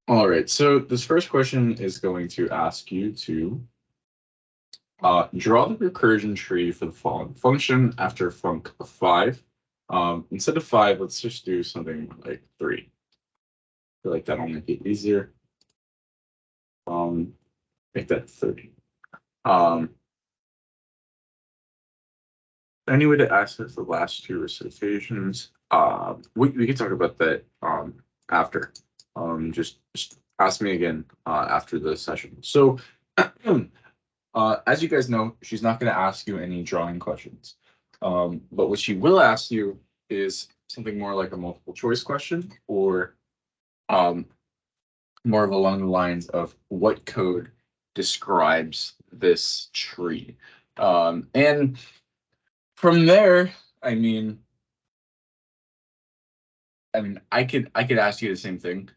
All right, so this first question is going to ask you to draw the recursion tree for the following function after func of 5. Instead of 5, let's just do something like 3. I feel like that'll make it easier. Make that 30. Any way to access the last two recitations? We can talk about that after. Just ask me again after the session. So, as you guys know, she's not going to ask you any drawing questions. But what she will ask you is something more like a multiple choice question, or more of along the lines of what code describes this tree. And from there, I mean, I could ask you the same thing,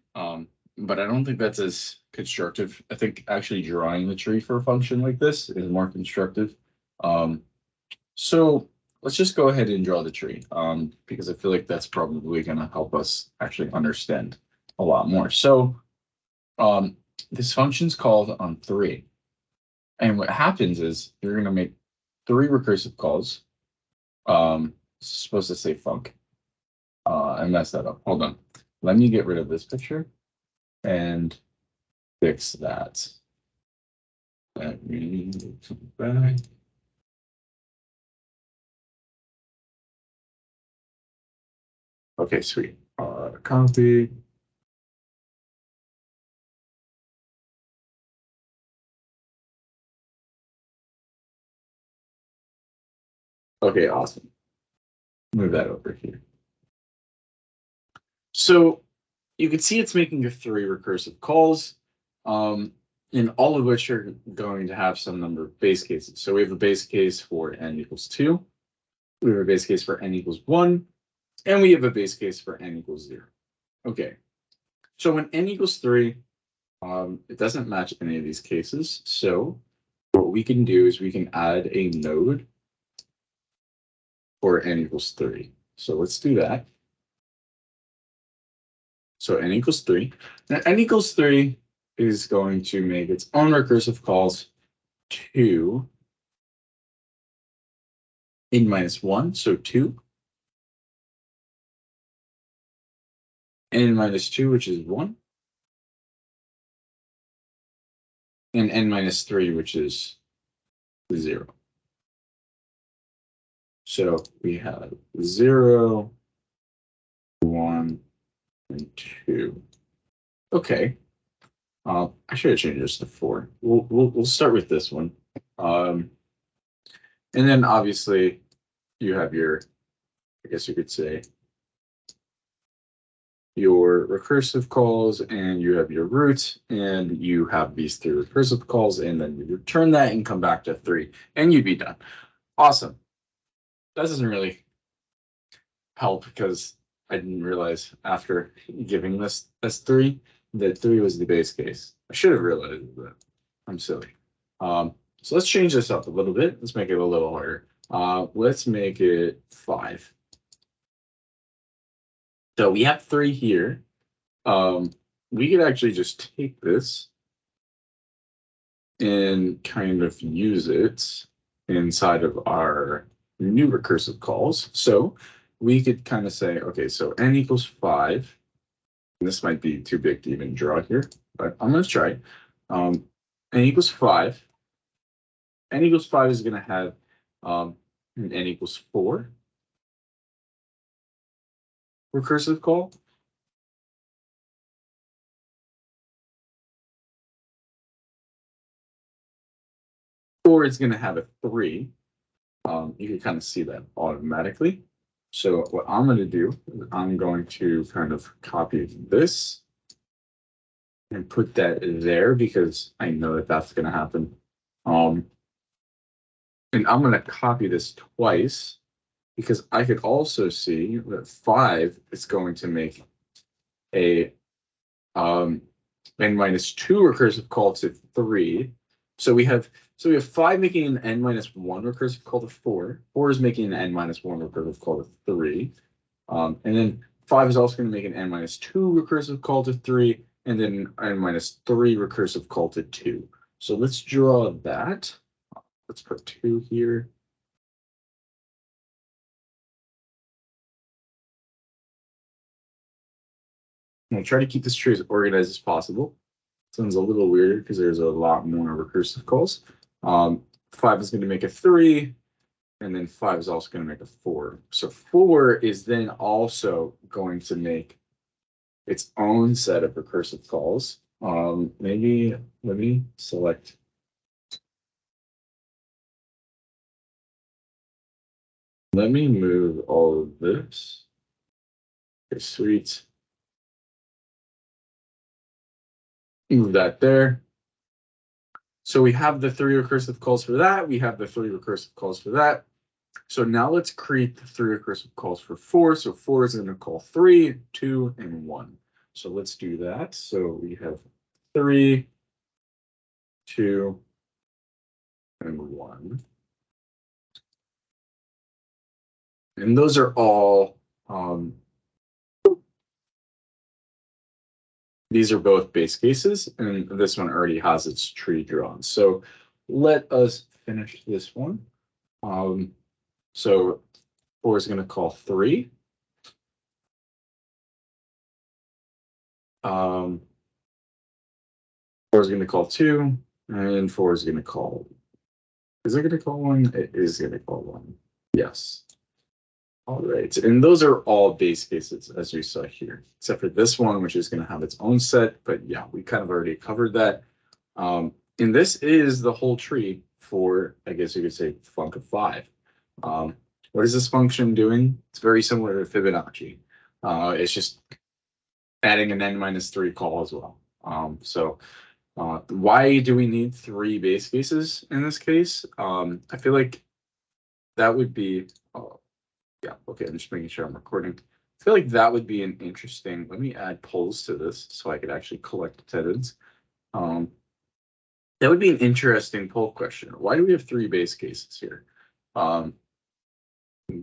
but I don't think that's as constructive. I think actually drawing the tree for a function like this is more constructive. So let's just go ahead and draw the tree, because I feel like that's probably going to help us actually understand a lot more. So this function's called on 3. And what happens is you're going to make 3 recursive calls. It's supposed to say func. I messed that up. Hold on. Let me get rid of this picture and fix that. Let me come back. Okay, sweet. Copy. Okay, awesome. Move that over here. So you can see it's making the 3 recursive calls, and all of which are going to have some number of base cases. So we have a base case for n equals 2, we have a base case for n equals 1, and we have a base case for n equals 0. Okay, so when n equals 3, it doesn't match any of these cases. So what we can do is we can add a node for n equals 3. So let's do that. So n equals 3. Now n equals 3 is going to make its own recursive calls to n minus 1, so 2. N minus 2, which is 1. And n minus 3, which is 0. So we have 0, 1, and 2. Okay. I should have changed this to 4. We'll start with this one. And then obviously you have your, I guess you could say, your recursive calls, and you have your root, and you have these 3 recursive calls, and then you return that and come back to 3, and you'd be done. Awesome. That doesn't really help because I didn't realize after giving this as 3 that 3 was the base case. I should have realized that. I'm silly. So let's change this up a little bit. Let's make it a little harder. Let's make it 5. So we have 3 here. We could actually just take this and kind of use it inside of our new recursive calls. So we could kind of say, okay, so n equals 5. And this might be too big to even draw here, but I'm going to try. N equals 5. N equals 5 is going to have an n equals 4 recursive call. Or it's going to have a 3. You can kind of see that automatically. So what I'm going to do is I'm going to kind of copy this and put that there because I know that that's going to happen. And I'm going to copy this twice because I could also see that 5 is going to make a n minus 2 recursive call to 3. So we have 5 making an n minus 1 recursive call to 4. 4 is making an n minus 1 recursive call to 3. And then 5 is also going to make an n minus 2 recursive call to 3. and then n minus 3 recursive call to 2. So let's draw that. Let's put 2 here. I'll try to keep this tree as organized as possible. Sounds a little weird because there's a lot more recursive calls. 5 is going to make a 3, and then 5 is also going to make a 4. So 4 is then also going to make its own set of recursive calls. Maybe let me select. Let me move all of this. Okay, sweet. Move that there. So we have the 3 recursive calls for that. We have the 3 recursive calls for that. So now let's create the 3 recursive calls for 4. So 4 is going to call 3, 2, and 1. So let's do that. So we have 3, 2, and 1. And those are all, these are both base cases, and this one already has its tree drawn. So let us finish this one. So 4 is going to call 3. 4 is going to call 2, and 4 is going to call. Is it going to call 1? It is going to call 1. Yes. All right, and those are all base cases as we saw here, except for this one, which is going to have its own set. But yeah, we kind of already covered that. And this is the whole tree for, I guess you could say, func of 5. What is this function doing? It's very similar to Fibonacci. It's just adding an n minus 3 call as well. Why do we need 3 base cases in this case? I feel like that would be. Yeah, okay, I'm just making sure I'm recording. I feel like that would be an interesting, let me add polls to this so I could actually collect attendance. That would be an interesting poll question. Why do we have 3 base cases here?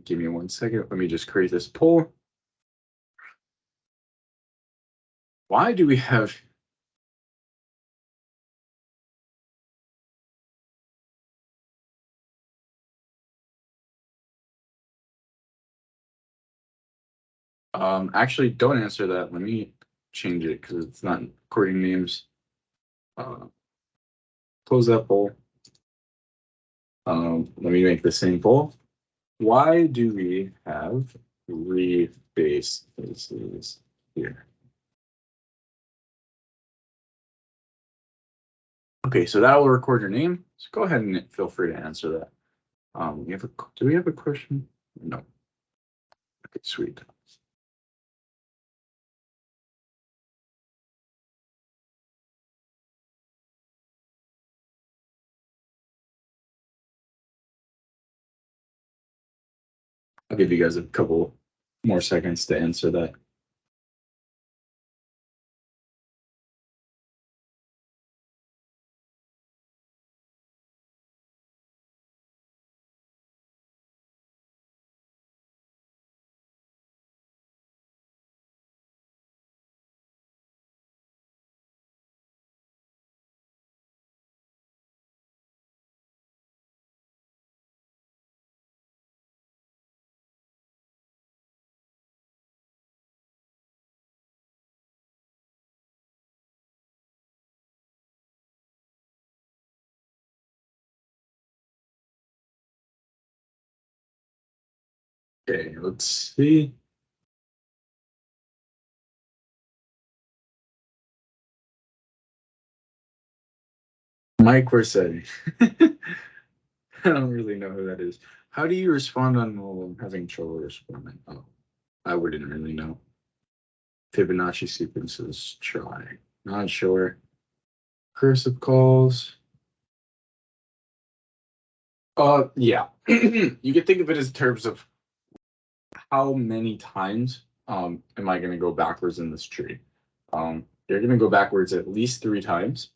Give me 1 second. Let me just create this poll. Why do we have actually don't answer that. Let me change it because it's not recording names. Close that poll. Let me make the same poll. Why do we have 3 base cases here? Okay, so that will record your name. So go ahead and feel free to answer that. Do we have a question? No. Okay, sweet. I'll give you guys a couple more seconds to answer that. Okay, let's see. Mike Corsetti. I don't really know who that is. How do you respond on mobile? I'm having trouble responding. Oh, I wouldn't really know. Fibonacci sequences, try. Not sure. Cursive calls. Yeah. You can think of it as terms of how many times am I going to go backwards in this tree? You're going to go backwards at least 3 times.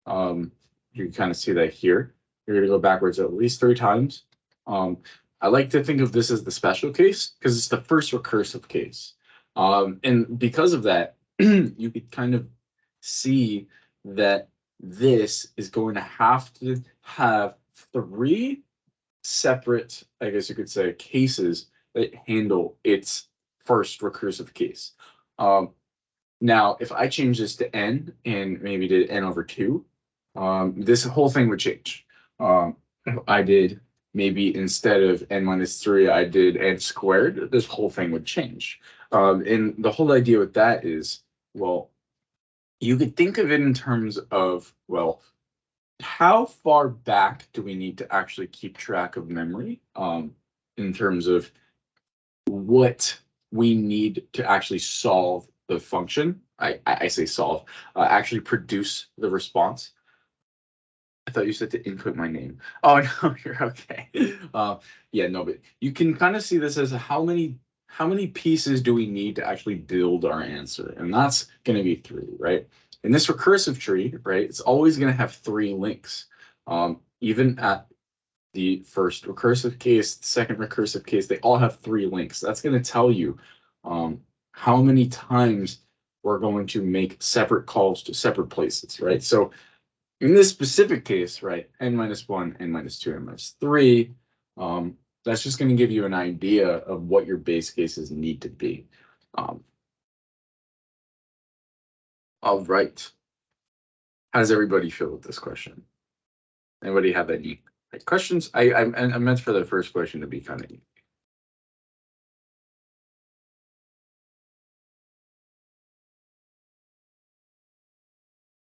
You can kind of see that here. You're going to go backwards at least 3 times. I like to think of this as the special case because it's the first recursive case. And because of that, you could kind of see that this is going to have 3 separate, I guess you could say, cases that handle its first recursive case. Now, if I change this to n and maybe did n over 2, this whole thing would change. If I did maybe instead of n minus 3, I did n squared, this whole thing would change. And the whole idea with that is, well, you could think of it in terms of, well, how far back do we need to actually keep track of memory in terms of what we need to actually solve the function. I say solve, actually produce the response. I thought you said to input my name. Oh no, you're okay. Yeah, no, but you can kind of see this as how many pieces do we need to actually build our answer, and that's going to be 3, right? In this recursive tree, right, it's always going to have 3 links. Even at the first recursive case, the second recursive case, they all have 3 links. That's going to tell you how many times we're going to make separate calls to separate places, right? So in this specific case, right, n minus 1, n minus 2, n minus 3, that's just going to give you an idea of what your base cases need to be. All right. How does everybody feel with this question? Anybody have any questions? I meant for the first question to be kind of easy.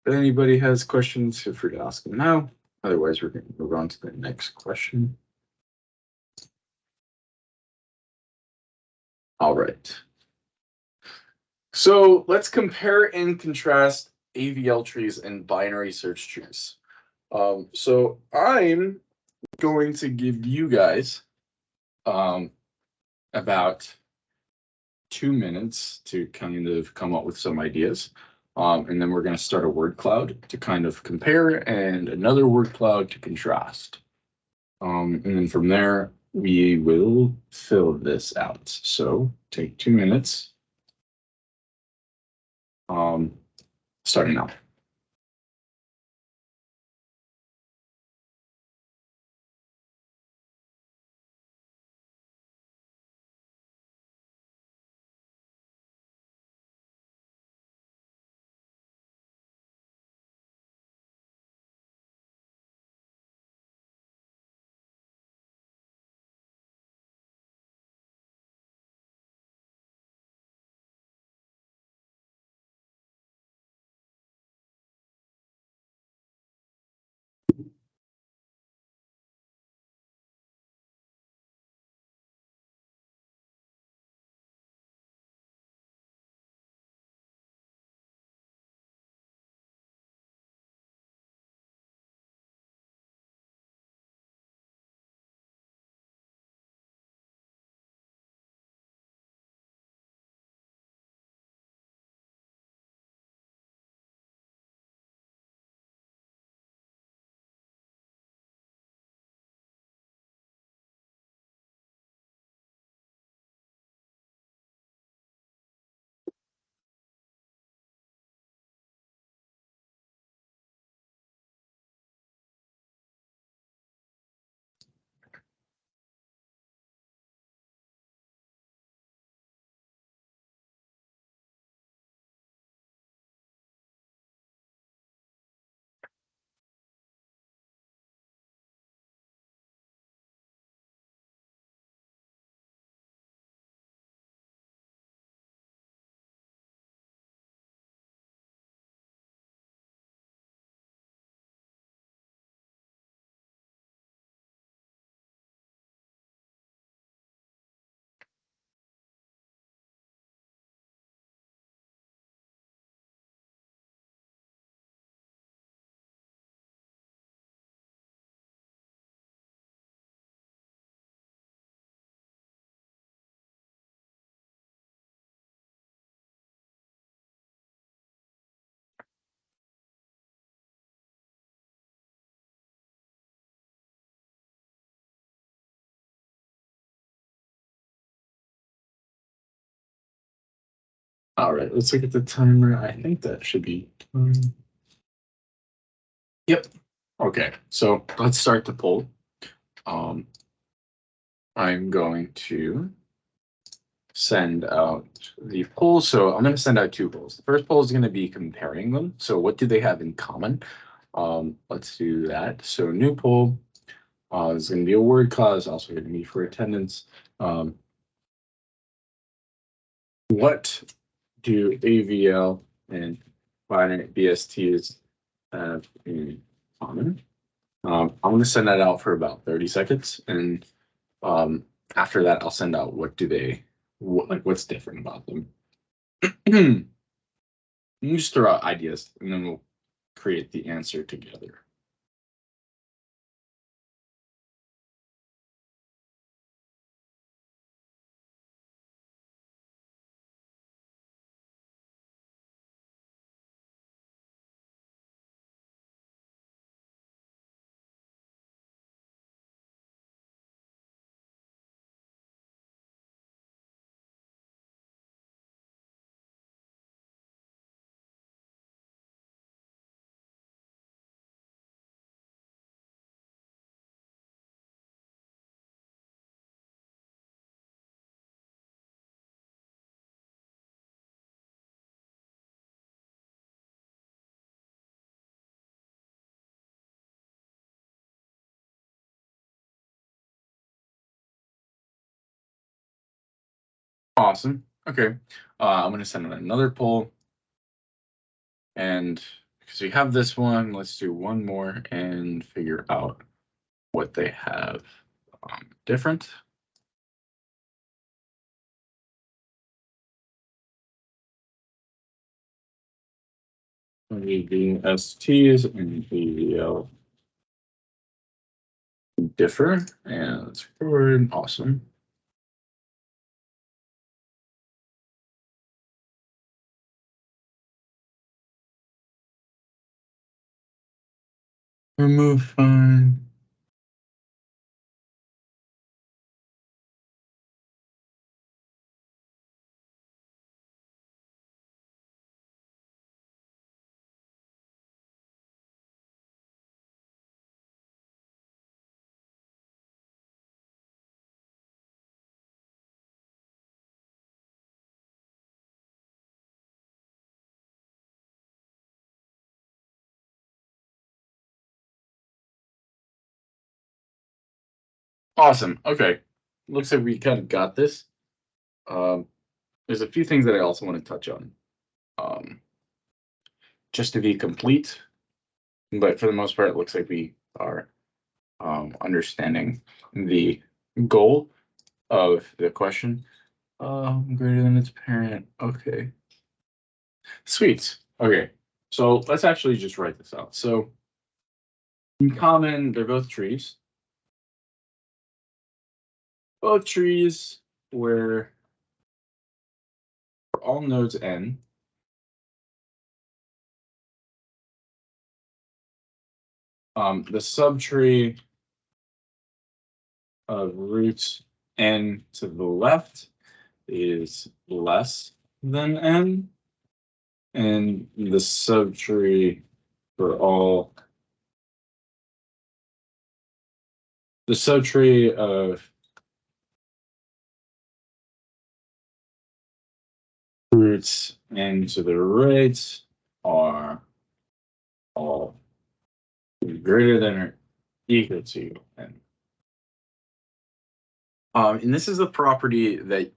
If anybody has questions, feel free to ask them now. Otherwise, we're going to move on to the next question. All right. So let's compare and contrast AVL trees and binary search trees. So I'm going to give you guys about 2 minutes to kind of come up with some ideas. And then we're going to start a word cloud to kind of compare and another word cloud to contrast. And then from there, we will fill this out. So take 2 minutes. Starting now. All right, let's look at the timer. I think that should be time. Yep. Okay, so let's start the poll. I'm going to send out the poll. So I'm going to send out two polls. The first poll is going to be comparing them. So what do they have in common? Let's do that. So new poll is going to be a word cause, also going to be for attendance. What do AVL and binary BSTs have in common? I'm going to send that out for about 30 seconds. And after that, I'll send out what's different about them. You just throw out ideas and then we'll create the answer together. Awesome. Okay. I'm going to send out another poll. And because we have this one, let's do one more and figure out what they have different. Being STs and AVL differ, and let's forward. Awesome. Remove fine. Awesome. Okay. Looks like we kind of got this. There's a few things that I also want to touch on. Just to be complete, but for the most part, it looks like we are understanding the goal of the question. Greater than its parent. Okay. Sweet. Okay. So let's actually just write this out. So in common, they're both trees. Both trees where for all nodes n, the subtree of root n to the left is less than n, and the subtree for all the subtree of roots n to the right are all greater than or equal to n. And this is the property that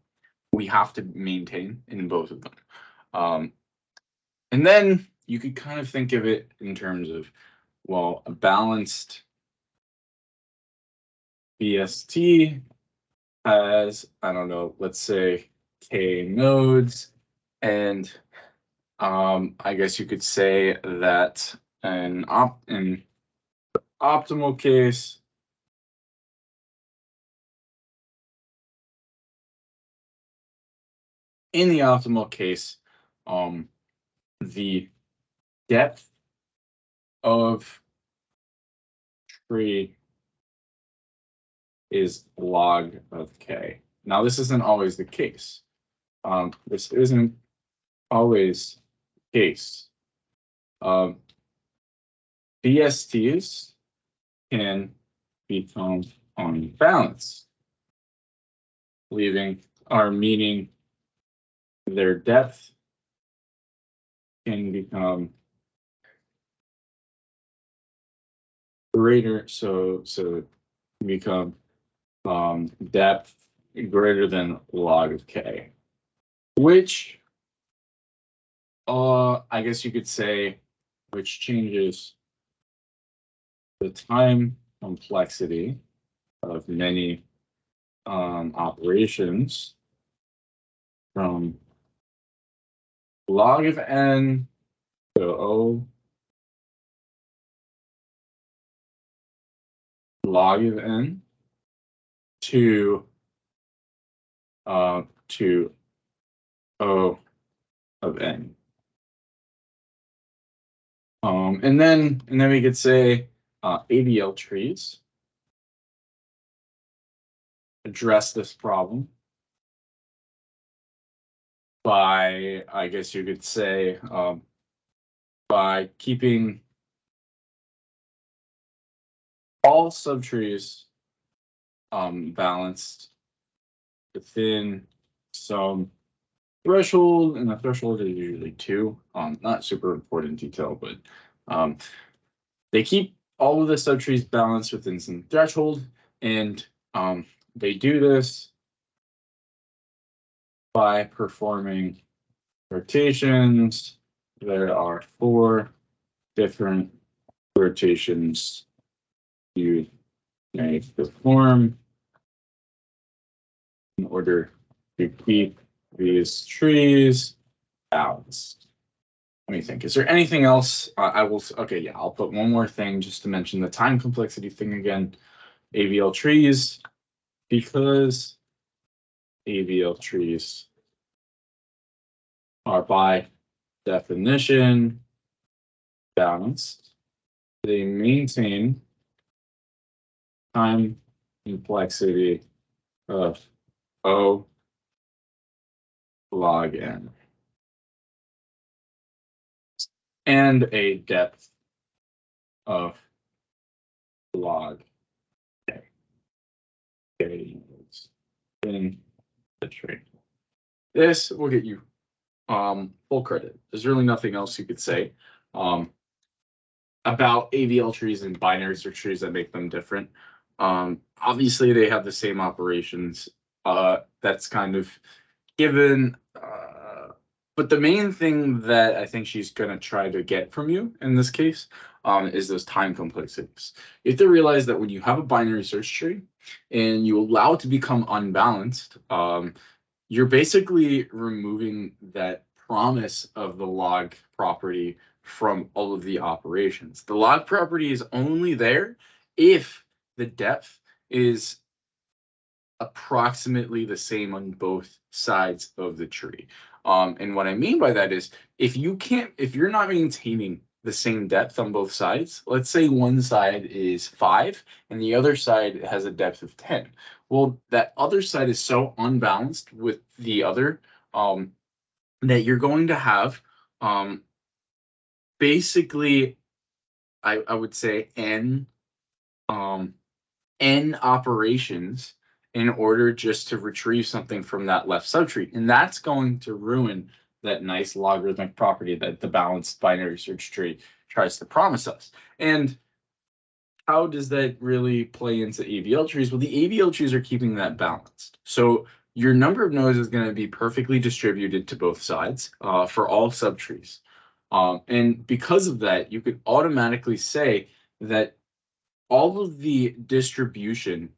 we have to maintain in both of them. And then you could kind of think of it in terms of, well, a balanced BST has, I don't know, let's say k nodes, and I guess you could say that in optimal case, in the optimal case, the depth of tree is log of k. Now, this isn't always the case. This isn't always case. BSTs can become unbalanced, meaning their depth can become greater, so become depth greater than log of k, which I guess you could say, which changes the time complexity of many operations from log of n to O log of n to O of n. And then we could say AVL trees address this problem by, I guess you could say, by keeping all subtrees balanced within some threshold, and the threshold is usually 2. Not super important detail, but they keep all of the subtrees balanced within some threshold, and they do this by performing rotations. There are 4 different rotations you may perform in order to keep these trees balanced. Let me think. Is there anything else? Okay, yeah, I'll put one more thing just to mention the time complexity thing again. AVL trees, because AVL trees are by definition balanced, they maintain time complexity of O log n and a depth of log k in the tree. This will get you full credit. There's really nothing else you could say about AVL trees and binary search trees that make them different. Obviously, they have the same operations. That's kind of given. But the main thing that I think she's going to try to get from you in this case is those time complexities. You have to realize that when you have a binary search tree and you allow it to become unbalanced, you're basically removing that promise of the log property from all of the operations. The log property is only there if the depth is approximately the same on both sides of the tree. And what I mean by that is if you're not maintaining the same depth on both sides, let's say one side is 5 and the other side has a depth of 10. Well, that other side is so unbalanced with the other that you're going to have basically, I would say n operations in order just to retrieve something from that left subtree. And that's going to ruin that nice logarithmic property that the balanced binary search tree tries to promise us. And how does that really play into AVL trees? Well, the AVL trees are keeping that balanced. So your number of nodes is going to be perfectly distributed to both sides for all subtrees. And because of that, you could automatically say that all of the distribution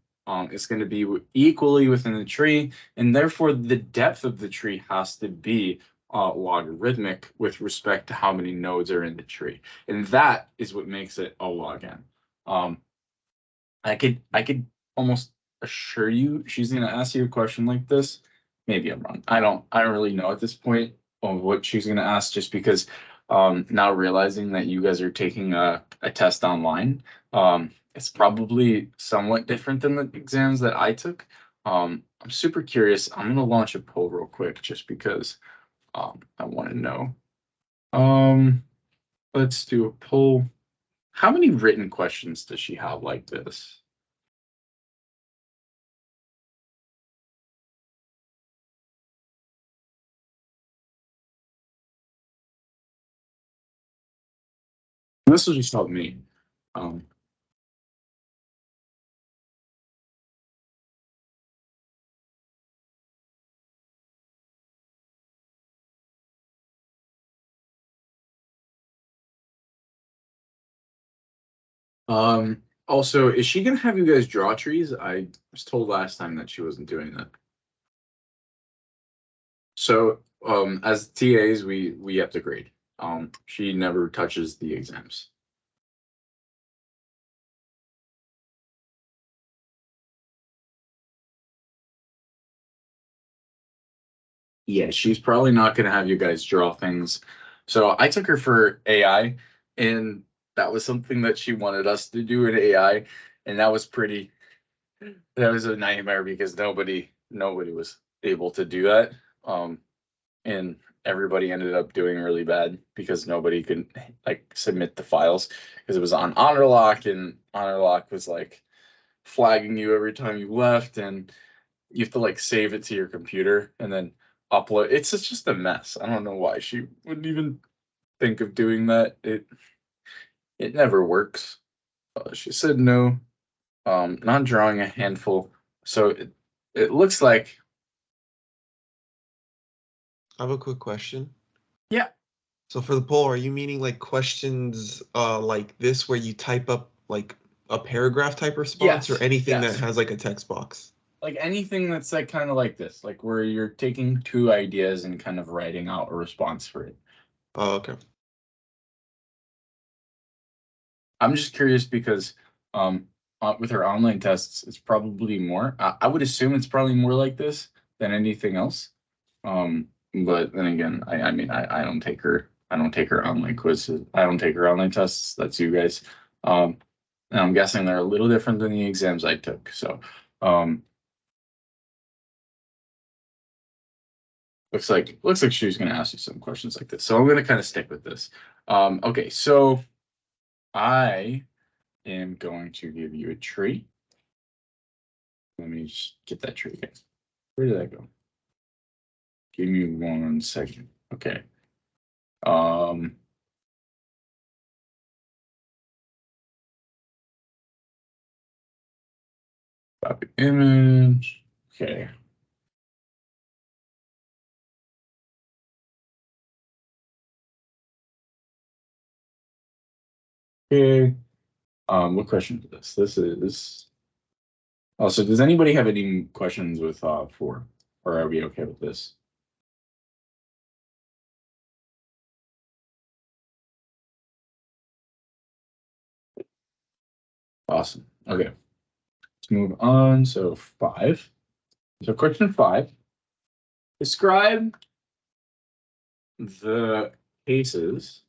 is going to be equally within the tree, and therefore the depth of the tree has to be logarithmic with respect to how many nodes are in the tree, and that is what makes it a log n. I could almost assure you she's going to ask you a question like this. Maybe I'm wrong. I don't really know at this point of what she's going to ask, just because now realizing that you guys are taking a test online, it's probably somewhat different than the exams that I took. I'm super curious. I'm going to launch a poll real quick just because I want to know. Let's do a poll. How many written questions does she have like this? This will just help me. Also, is she gonna have you guys draw trees? I was told last time that she wasn't doing that. So, as TAs, we have to grade. She never touches the exams. Yeah, she's probably not gonna have you guys draw things. So I took her for AI, and that was something that she wanted us to do in AI, and that was a nightmare because nobody was able to do that. And everybody ended up doing really bad because nobody could like submit the files because it was on HonorLock, and HonorLock was like flagging you every time you left, and you have to like save it to your computer and then upload. Just a mess. I don't know why she wouldn't even think of doing that. It never works. She said no. Not drawing a handful. So it looks like. I have a quick question. Yeah. So for the poll, are you meaning like questions like this where you type up like a paragraph type response, Yes, or anything that yes. has like a text box? Like anything that's like kind of like this, like where you're taking two ideas and kind of writing out a response for it. Oh, okay. I'm just curious because with her online tests, it's probably more. I would assume it's probably more like this than anything else. But then again, I mean, I don't take her online quizzes. I don't take her online tests. That's you guys. And I'm guessing they're a little different than the exams I took. So, looks like she's going to ask you some questions like this. So I'm going to kind of stick with this. Okay, so I am going to give you a tree. Let me just get that tree again. Where did that go? Give me 1 second. Okay. Copy image. Okay. Okay. What question is this? This is. Also, does anybody have any questions with 4, or are we okay with this? Awesome. Okay. Let's move on. So 5. So question 5. Describe the cases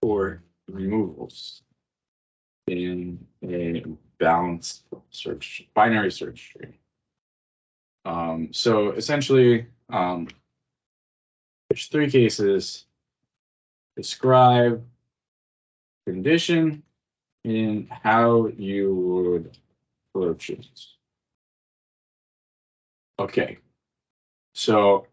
for removals in a balanced binary search tree. So essentially, there's 3 cases. Describe condition and how you would approach it. Okay, so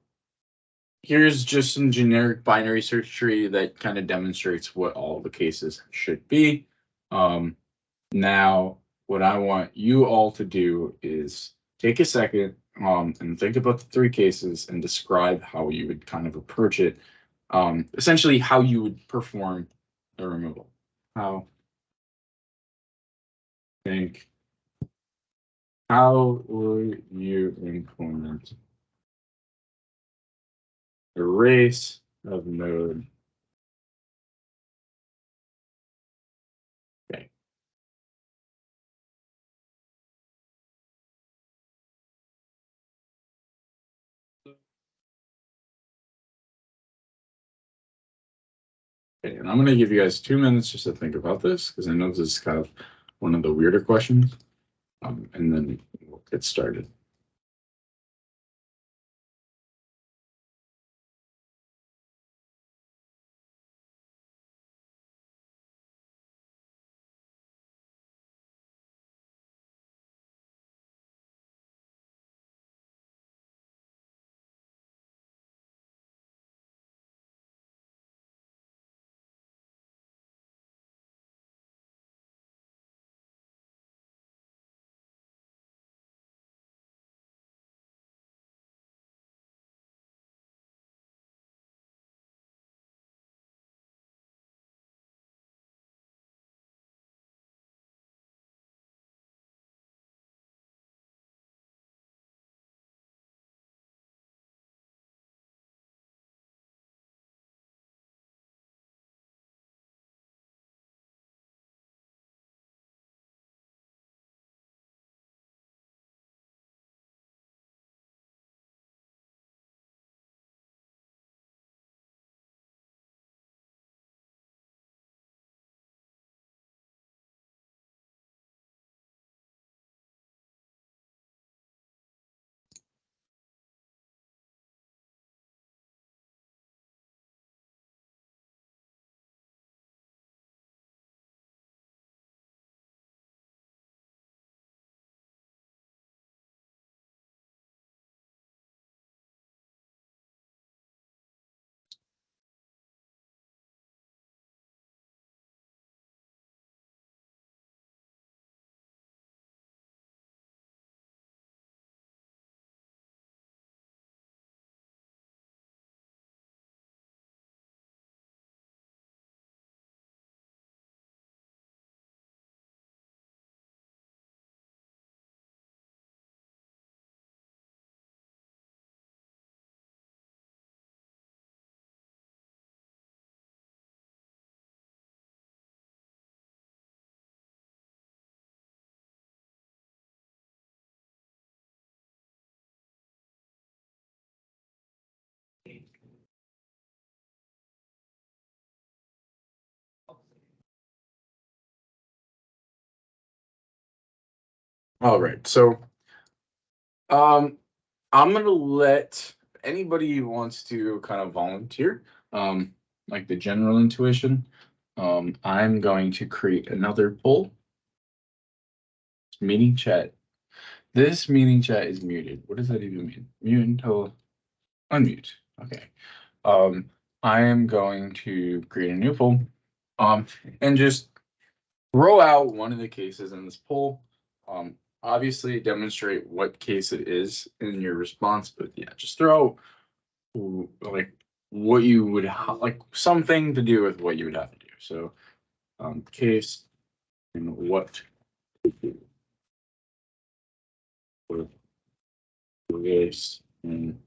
here's just some generic binary search tree that kind of demonstrates what all the cases should be. Now, what I want you all to do is take a second and think about the 3 cases and describe how you would kind of approach it. Essentially, how you would perform the removal. How would you implement erase of node? Okay. Okay, and I'm going to give you guys 2 minutes just to think about this because I know this is kind of one of the weirder questions. And then we'll get started. All right, so I'm gonna let anybody who wants to kind of volunteer, like the general intuition. I'm going to create another poll. Meeting chat. This meeting chat is muted. What does that even mean? Mute until unmute. Okay. I am going to create a new poll. And just throw out one of the cases in this poll. Obviously demonstrate what case it is in your response, but yeah, just throw like what you would like something to do with what you would have to do. So, case and what for this and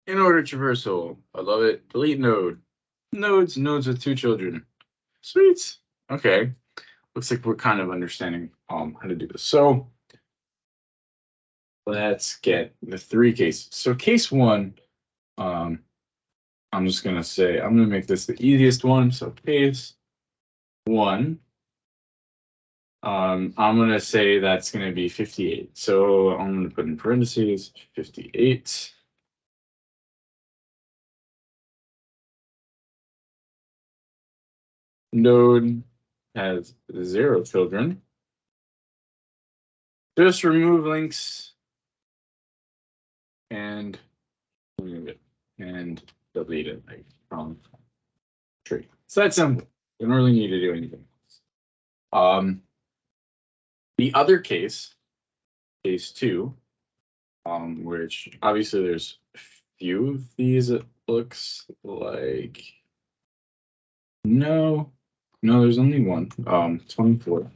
in order traversal. I love it. Delete node. Nodes with 2 children. Sweet. Okay. Looks like we're kind of understanding how to do this. So let's get the 3 cases. So case 1, I'm just gonna say I'm gonna make this the easiest one. So case 1, I'm gonna say that's gonna be 58. So I'm gonna put in parentheses 58. Node has 0 children. Just remove links and remove it and delete it like, from tree. So that's simple. You don't really need to do anything else. The other case 2, which obviously there's a few of these. It looks like no, there's only one. 24.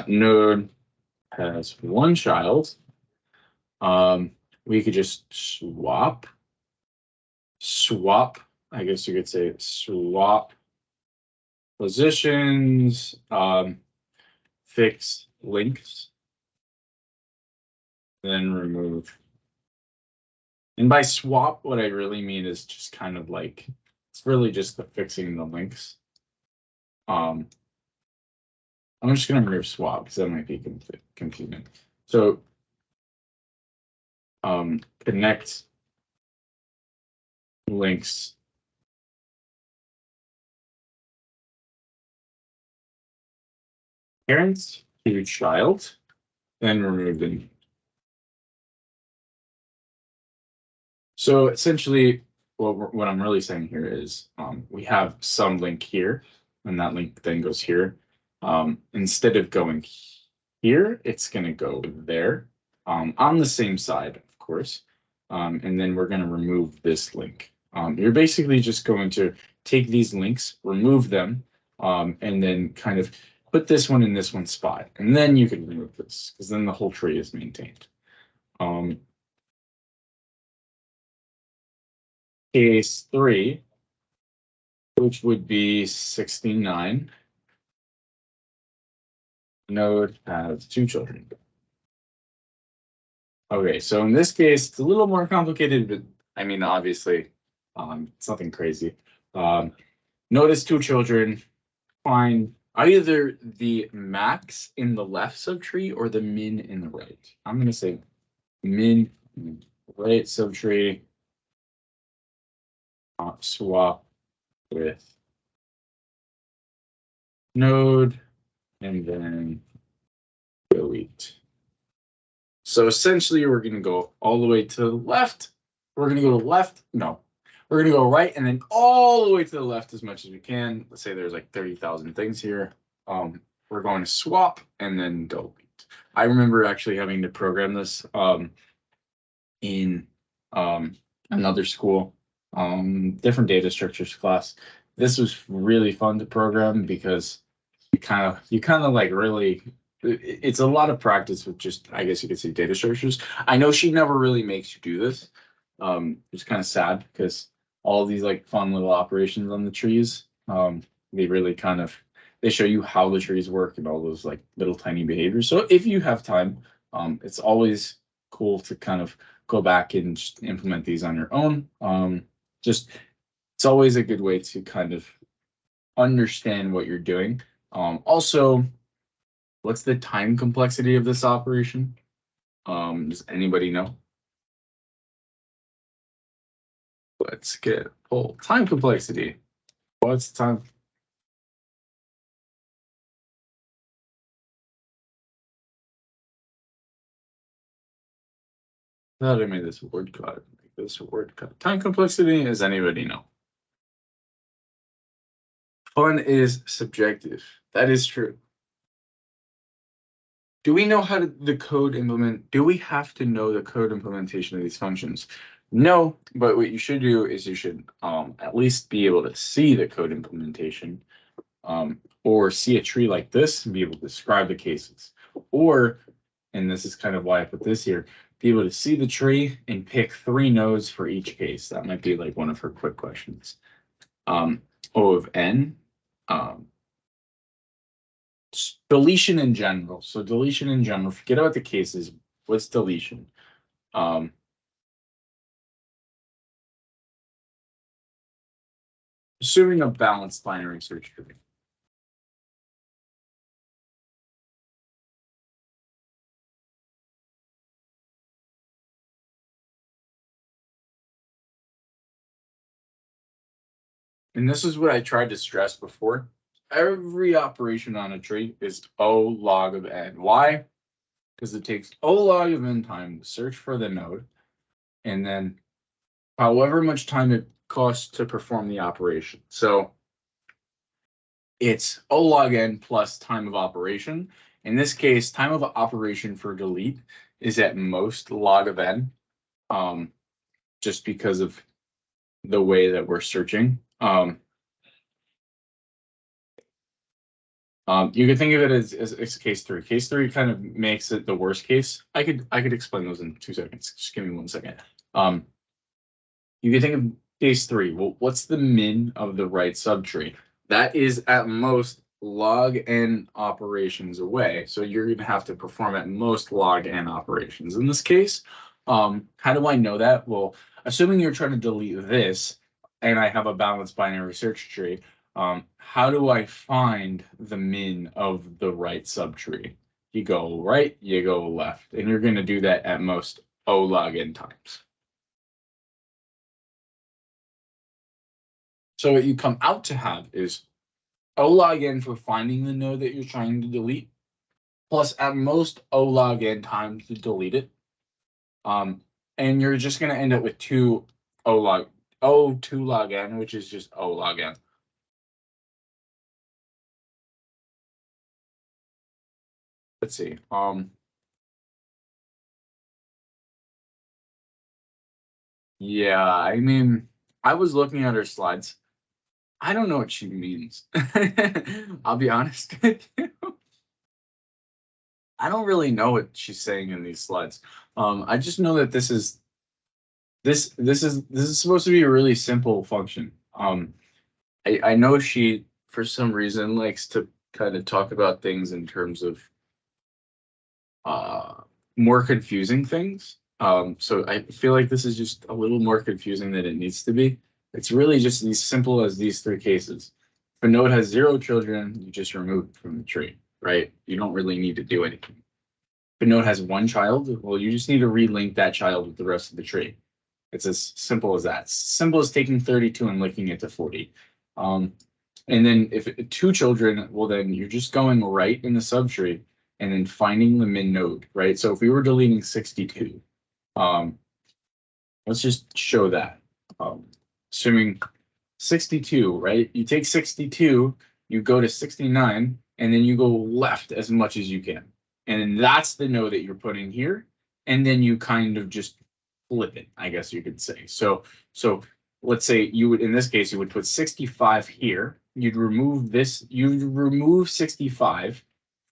Node has 1 child. We could just swap. I guess you could say swap positions, fix links, then remove. And by swap, what I really mean is just kind of like, it's really just the fixing the links. I'm just going to remove swap because that might be confusing. So, connect links parents to child, then remove them. So essentially, what I'm really saying here is we have some link here, and that link then goes here. Instead of going here, it's going to go there on the same side, of course. And then we're going to remove this link. You're basically just going to take these links, remove them, and then kind of put this one in this one spot. And then you can remove this, because then the whole tree is maintained. Case 3, which would be 69. Node has 2 children. Okay, so in this case, it's a little more complicated, but I mean, obviously, it's nothing crazy. Notice 2 children, find either the max in the left subtree or the min in the right. I'm going to say min right subtree, swap with node, and then delete. So essentially, we're going to go all the way to the left. We're going to go to the left. No, we're going to go right and then all the way to the left as much as we can. Let's say there's like 30,000 things here. We're going to swap and then delete. I remember actually having to program this in another school, different data structures class. This was really fun to program because you kind of like really, it's a lot of practice with just, I guess you could say, data structures. I know she never really makes you do this. It's kind of sad because all these like fun little operations on the trees, they really kind of, they show you how the trees work and all those like little tiny behaviors. So if you have time, it's always cool to kind of go back and just implement these on your own. Just it's always a good way to kind of understand what you're doing. Also, what's the time complexity of this operation? Does anybody know? Let's get poll. Time complexity. What's time? I thought I made this word cut. Make this word cut. Time complexity. Does anybody know? Fun is subjective. That is true. Do we know how to the code implement? Do we have to know the code implementation of these functions? No, but what you should do is you should at least be able to see the code implementation, or see a tree like this and be able to describe the cases. Or, and this is kind of why I put this here, be able to see the tree and pick 3 nodes for each case. That might be like one of her quick questions. O of n. Deletion in general. So deletion in general, forget about the cases. What's deletion? Assuming a balanced binary search tree. And this is what I tried to stress before. Every operation on a tree is O log of n. Why? Because it takes O log of n time to search for the node, and then however much time it costs to perform the operation. So it's O log n plus time of operation. In this case, time of operation for delete is at most log of n, just because of the way that we're searching. You can think of it as case 3. Case 3 kind of makes it the worst case. I could explain those in 2 seconds. Just give me 1 second. You can think of case 3. Well, what's the min of the right subtree? That is at most log n operations away. So you're going to have to perform at most log n operations. In this case, how do I know that? Well, assuming you're trying to delete this, and I have a balanced binary search tree, how do I find the min of the right subtree? You go right, you go left, and you're going to do that at most O log n times. So what you come out to have is O log n for finding the node that you're trying to delete, plus at most O log n times to delete it. And you're just going to end up with 2 2 log n, which is just O log n. Let's see. Yeah, I mean, I was looking at her slides. I don't know what she means. I'll be honest with you. I don't really know what she's saying in these slides. I just know that this is supposed to be a really simple function. I know she, for some reason, likes to kind of talk about things in terms of more confusing things. So I feel like this is just a little more confusing than it needs to be. It's really just as simple as these 3 cases. If a node has 0 children, you just remove it from the tree, right? You don't really need to do anything. If a node has 1 child, well, you just need to relink that child with the rest of the tree. It's as simple as that. It's simple as taking 32 and linking it to 40. And then if 2 children, well, then you're just going right in the subtree and then finding the min node, right? So if we were deleting 62, let's just show that. Assuming 62, right? You take 62, you go to 69, and then you go left as much as you can. And that's the no that you're putting here. And then you kind of just flip it, I guess you could say. So let's say you would, in this case, you would put 65 here. You'd remove this, you'd remove 65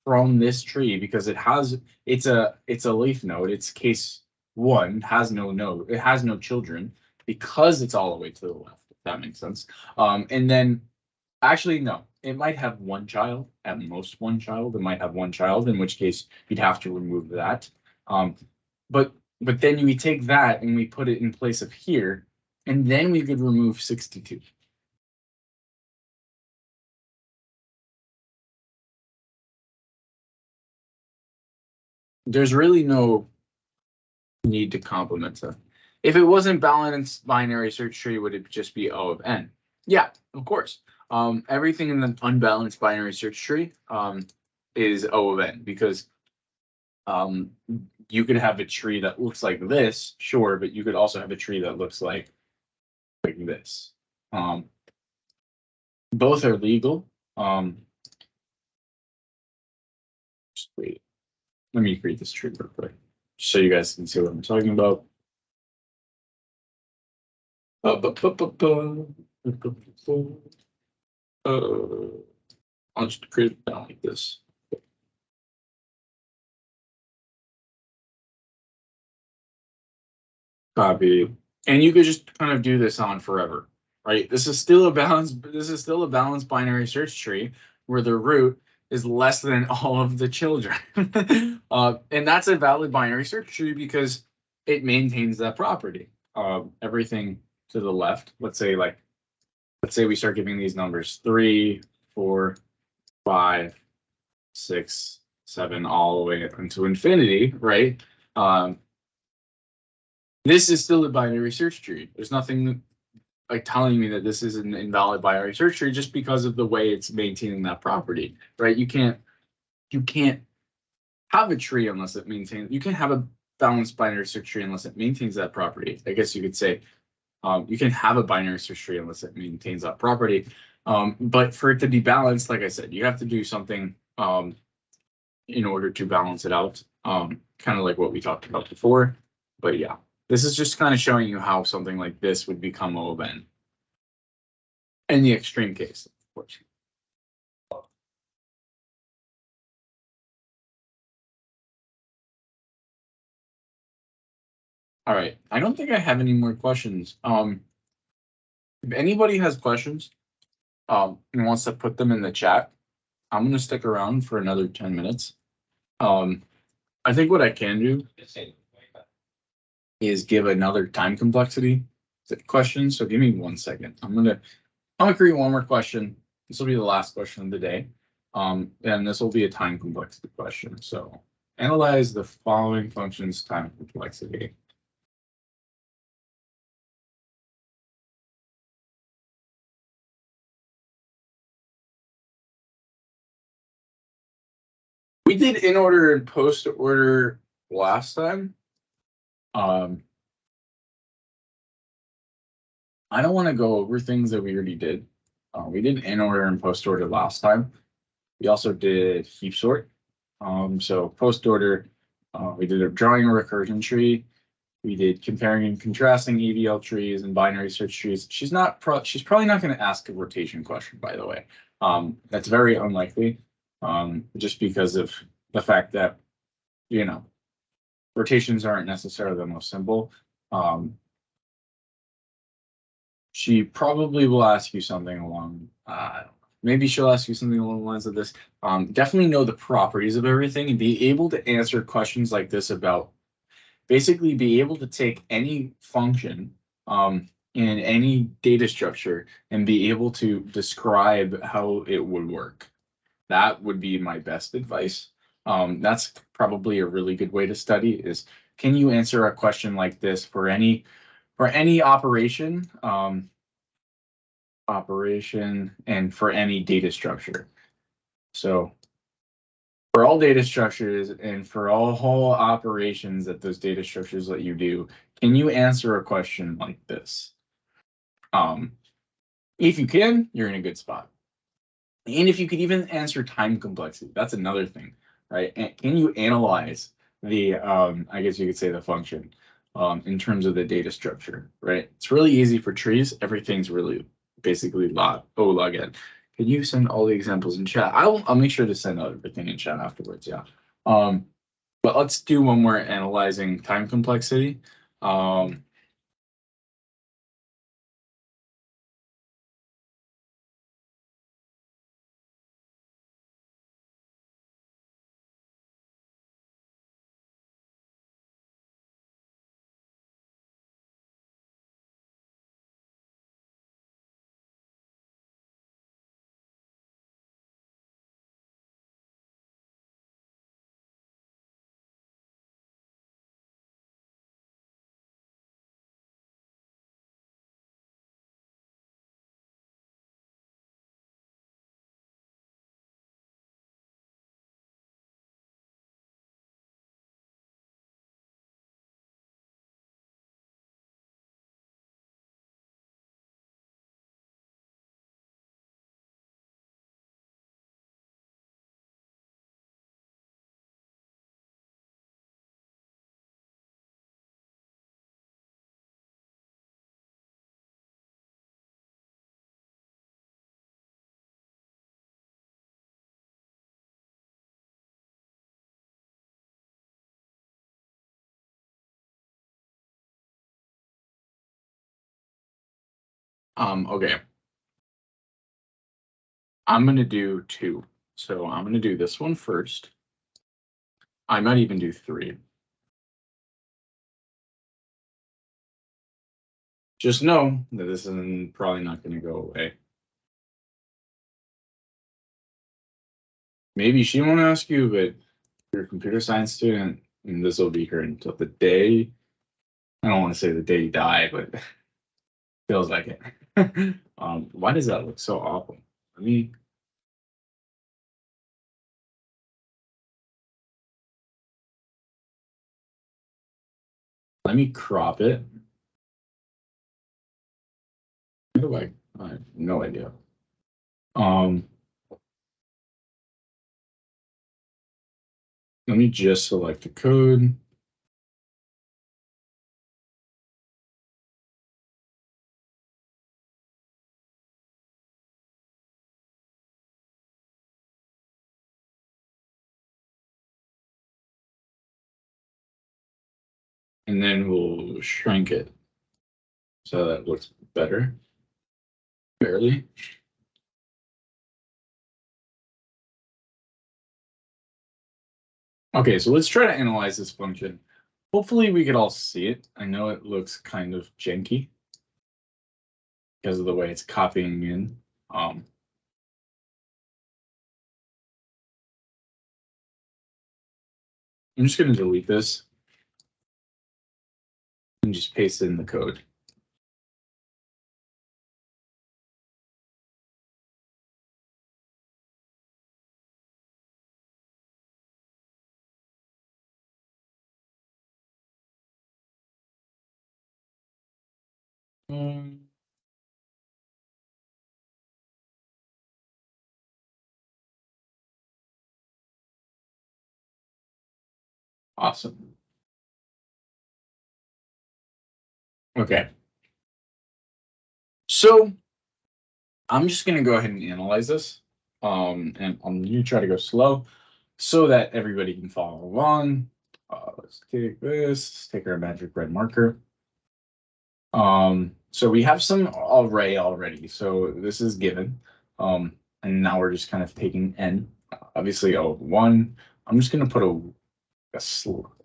from this tree because it's a leaf node. It's case one, has no node, it has no children because it's all the way to the left, if that makes sense. And then actually, no, it might have one child, at most one child. It might have one child, in which case you'd have to remove that. But then we take that and we put it in place of here, and then we could remove 62. There's really no need to complement that. If it wasn't balanced binary search tree, would it just be O of n? Yeah, of course. Everything in the unbalanced binary search tree is O of n because you could have a tree that looks like this, sure, but you could also have a tree that looks like this. Both are legal. Just wait. Let me create this tree real quick, so you guys can see what I'm talking about. I'll just create it down like this. Copy, and you could just kind of do this on forever, right? This is still a balanced binary search tree where the root is less than all of the children. And that's a valid binary search tree because it maintains that property. Everything to the left, let's say we start giving these numbers 3, 4, 5, 6, 7, all the way into infinity, right? This is still a binary search tree. There's nothing like telling me that this is an invalid binary search tree just because of the way it's maintaining that property, right? You can't have a tree unless it maintains. You can't have a balanced binary search tree unless it maintains that property. I guess you could say you can have a binary search tree unless it maintains that property. But for it to be balanced, like I said, you have to do something in order to balance it out, kind of like what we talked about before. But yeah. This is just kind of showing you how something like this would become O of n. In the extreme case, of course. All right. I don't think I have any more questions. If anybody has questions and wants to put them in the chat, I'm going to stick around for another 10 minutes. I think what I can do is give another time complexity question. So give me 1 second. I'm gonna create one more question. This will be the last question of the day. And this will be a time complexity question. So analyze the following functions time complexity. We did in order and post order last time. I don't want to go over things that we already did. We did in order and post order last time. We also did heap sort. So post order, we did a drawing a recursion tree. We did comparing and contrasting AVL trees and binary search trees. She's probably not going to ask a rotation question, by the way. That's very unlikely, just because of the fact that, rotations aren't necessarily the most simple. She probably will ask you something along, maybe she'll ask you something along the lines of this. Definitely know the properties of everything and be able to answer questions like this about, basically be able to take any function in any data structure and be able to describe how it would work. That would be my best advice. That's probably a really good way to study is, can you answer a question like this for any operation and for any data structure? So for all data structures and for all whole operations that those data structures let you do, can you answer a question like this? If you can, you're in a good spot. And if you could even answer time complexity, that's another thing. right? And can you analyze the, I guess you could say the function in terms of the data structure, right? It's really easy for trees. Everything's really basically log n. Can you send all the examples in chat? I'll make sure to send out everything in chat afterwards. Yeah. But let's do one more analyzing time complexity. Okay. I'm gonna do 2. So I'm gonna do this one first. I might even do 3. Just know that this is probably not gonna go away. Maybe she won't ask you, but you're a computer science student, and this will be her until the day. I don't want to say the day you die, but feels like it. Why does that look so awful? Let me crop it. How do I have no idea. Let me just select the code. And then we'll shrink it so that looks better. Barely. Okay, so let's try to analyze this function. Hopefully we could all see it. I know it looks kind of janky because of the way it's copying in. I'm just going to delete this and just paste it in the code. Awesome. Okay. So I'm just going to go ahead and analyze this. And I'm going to try to go slow so that everybody can follow along. Let's take this, take our magic red marker. So we have some array already. So this is given. And now we're just kind of taking n, obviously O1. I'm just going to put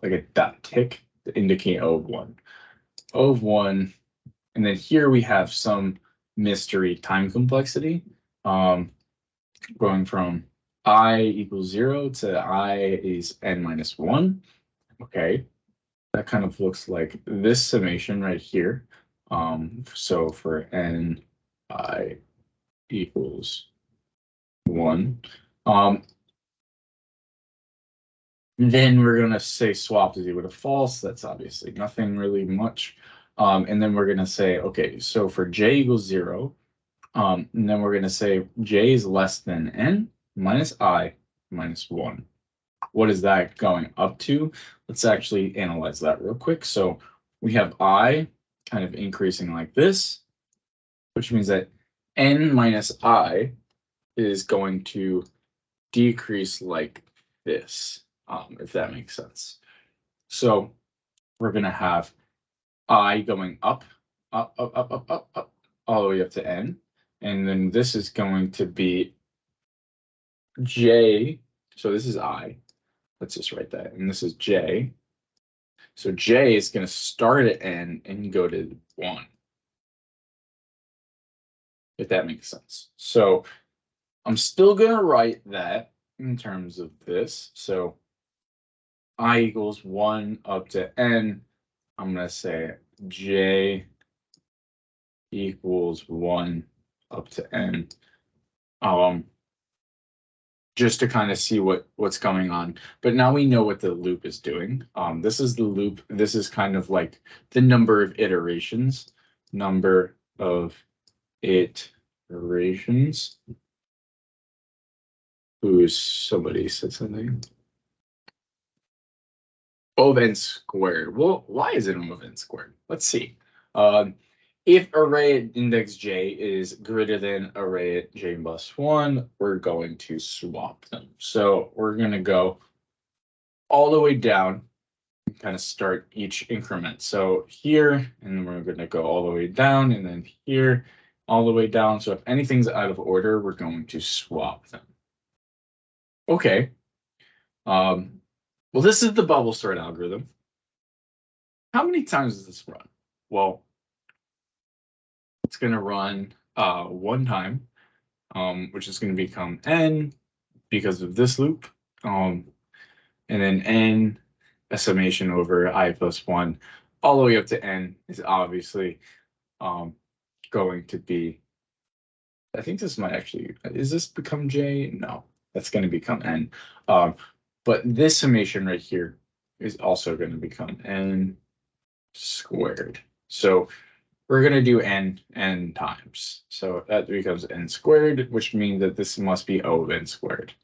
like a dot tick to indicate O1. O1. And then here we have some mystery time complexity. Going from I equals 0 to I is n minus 1. Okay. That kind of looks like this summation right here. So for n I equals 1, then we're gonna say swap 0 to false. That's obviously nothing really much. And then we're gonna say, okay, so for j equals 0, and then we're gonna say j is less than n minus I minus 1. what is that going up to? Let's actually analyze that real quick. So we have I kind of increasing like this, which means that n minus I is going to decrease like this, if that makes sense. So we're going to have I going up, up, up, up, up, up, up, all the way up to n. And then this is going to be j. So this is I. Let's just write that. And this is j. So j is going to start at n and go to 1. If that makes sense. So I'm still going to write that in terms of this. So I equals 1 up to n. I'm going to say j equals 1 up to n. Just to kind of see what's going on. But now we know what the loop is doing. This is the loop. This is kind of like the number of iterations. Number of iterations. Somebody said something. Of n squared. Well, why is it of n squared? Let's see. If array at index j is greater than array at j plus 1, we're going to swap them. So we're going to go all the way down and kind of start each increment. So here, and then we're going to go all the way down, and then here, all the way down. So if anything's out of order, we're going to swap them. Okay. Well, this is the bubble sort algorithm. How many times does this run? Well, it's going to run one time, which is going to become n because of this loop, and then n, a summation over I plus 1, all the way up to n is obviously going to be, I think this might actually, is this become j? No, that's going to become n. But this summation right here is also going to become n squared. So we're going to do n times. So that becomes n squared, which means that this must be O of n squared.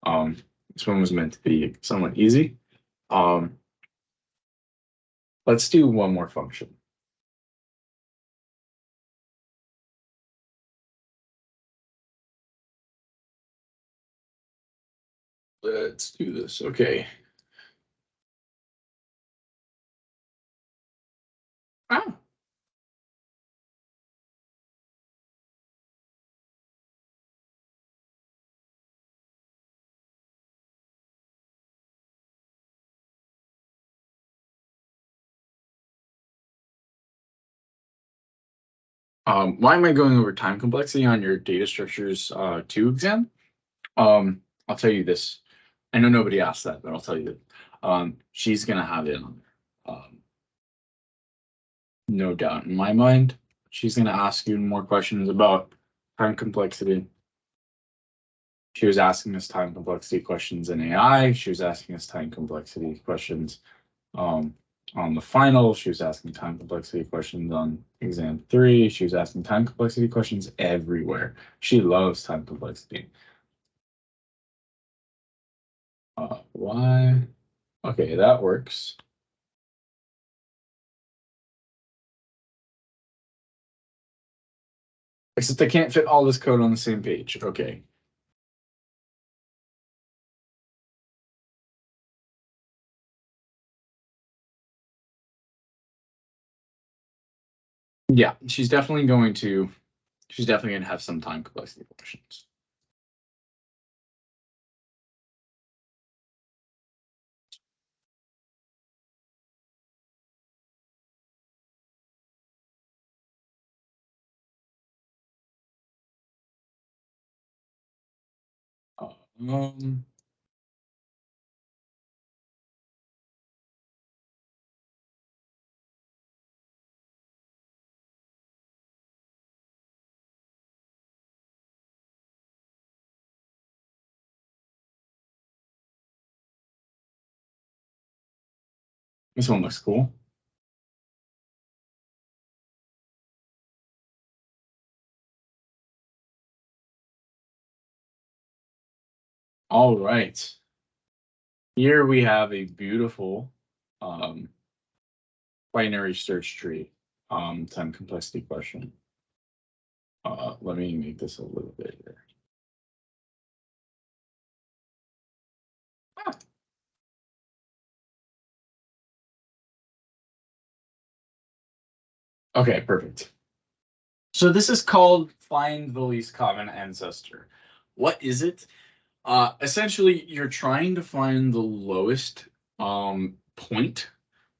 This one was meant to be somewhat easy. Let's do one more function. Let's do this. Okay. Ah. Why am I going over time complexity on your data structures 2 exam? I'll tell you this. I know nobody asked that, but I'll tell you that she's gonna have it on there. No doubt in my mind. She's gonna ask you more questions about time complexity. She was asking us time complexity questions in AI. She was asking us time complexity questions on the final. She was asking time complexity questions on exam 3. She was asking time complexity questions everywhere. She loves time complexity. Why? Okay, that works. Except I can't fit all this code on the same page. Okay. Yeah, she's definitely going to have some time complexity questions. Um, this one looks cool. All right. Here we have a beautiful binary search tree time complexity question. Let me make this a little bit here. Okay, perfect. So this is called find the least common ancestor. What is it? Essentially, you're trying to find the lowest point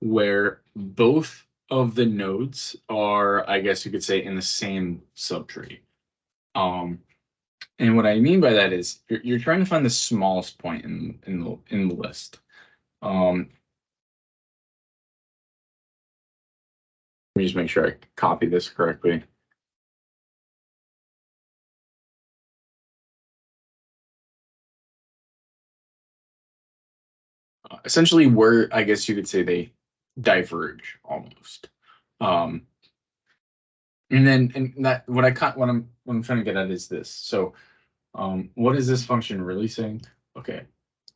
where both of the nodes are, I guess you could say, in the same subtree. And what I mean by that is you're trying to find the smallest point in the list. Let me just make sure I copy this correctly. Essentially, where I guess you could say they diverge almost. And that what I'm trying to get at is this. So what is this function really saying? Okay.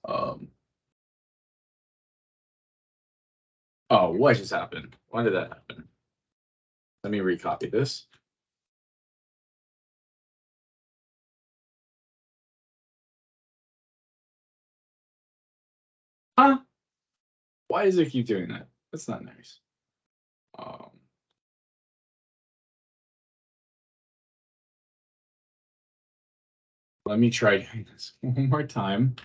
Oh, what just happened? Why did that happen? Let me recopy this. Huh? Why does it keep doing that? That's not nice. Let me try doing this one more time.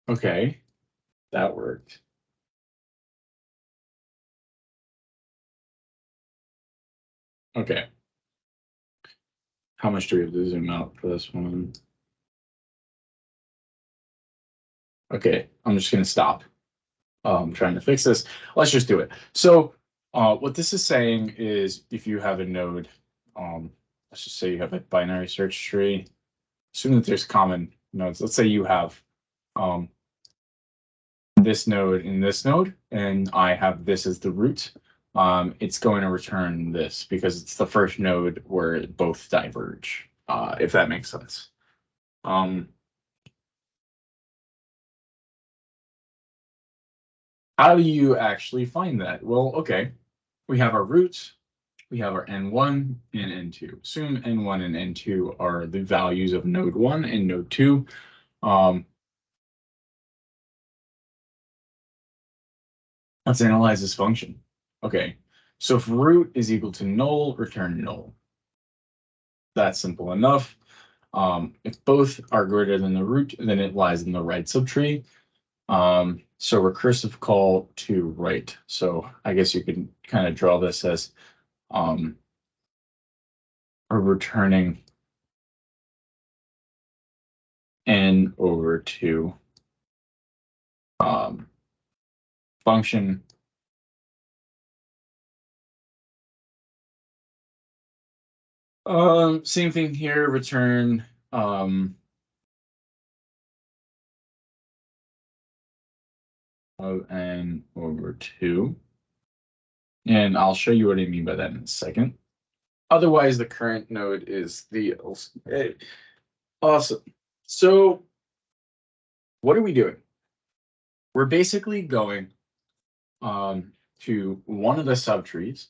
Okay, that worked. Okay. How much do we have to zoom out for this one? Okay, I'm just gonna stop. Trying to fix this. Let's just do it. So what this is saying is if you have a node, let's just say you have a binary search tree, assume that there's common nodes. Let's say you have this node in this node, and I have this as the root. It's going to return this because it's the first node where both diverge, if that makes sense. How do you actually find that? Well, okay, we have our roots, we have our N1 and N2. Assume N1 and N2 are the values of node 1 and node 2. Let's analyze this function. Okay, so if root is equal to null, return null. That's simple enough. If both are greater than the root, then it lies in the right subtree. So recursive call to right. So I guess you could kind of draw this as a returning n over 2 function. Same thing here, return of n over 2. And I'll show you what I mean by that in a second. Otherwise, the current node is the awesome. So what are we doing? We're basically going to one of the subtrees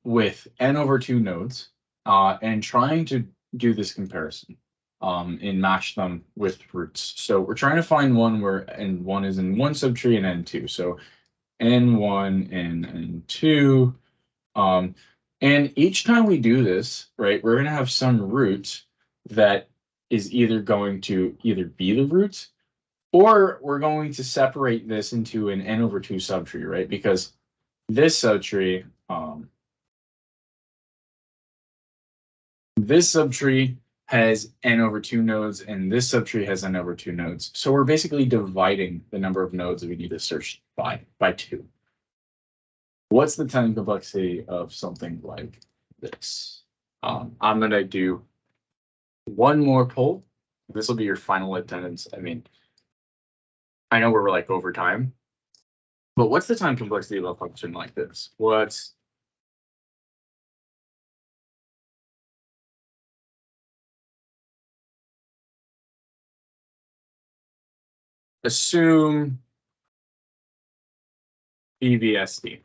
with n over 2 nodes and trying to do this comparison and match them with roots. So we're trying to find one where n1 is in one subtree and n2. So n1 and n2. And each time we do this, right, we're going to have some root that is either going to either be the root or we're going to separate this into an n over 2 subtree, right? Because this subtree, has n over 2 nodes, and this subtree has n over 2 nodes. So we're basically dividing the number of nodes that we need to search by 2. What's the time complexity of something like this? I'm going to do one more poll. This will be your final attendance. I mean, I know we're like over time, but what's the time complexity of a function like this? What's assume BBSD.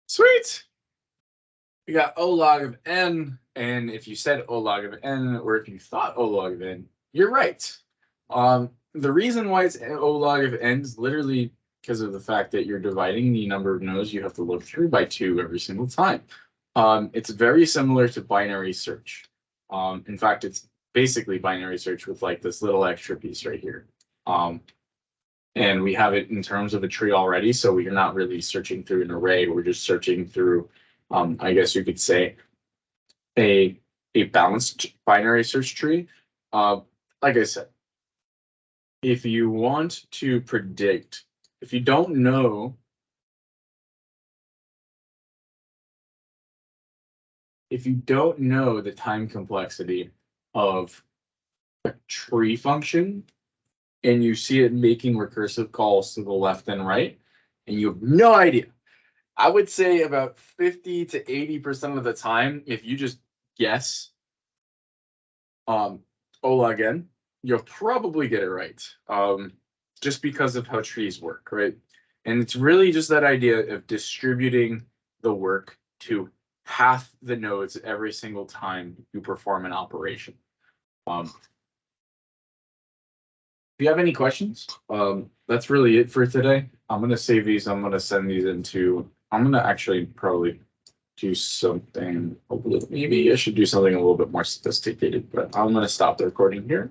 Sweet. We got O log of n, and if you said O log of n, or if you thought O log of n, you're right. The reason why it's O log of n is literally because of the fact that you're dividing the number of nodes you have to look through by 2 every single time. It's very similar to binary search. In fact, it's basically binary search with like this little extra piece right here. And we have it in terms of a tree already, so we're not really searching through an array. We're just searching through, I guess you could say, a balanced binary search tree. Like I said, if you want to predict, if you don't know, the time complexity of a tree function, and you see it making recursive calls to the left and right, and you have no idea. I would say about 50 to 80% of the time, if you just guess O log n, you'll probably get it right. Just because of how trees work, right? And it's really just that idea of distributing the work to half the nodes every single time you perform an operation. If you have any questions, that's really it for today. I'm going to save these. I'm going to send these into, I'm going to actually probably do something a little, maybe I should do something a little bit more sophisticated, but I'm going to stop the recording here.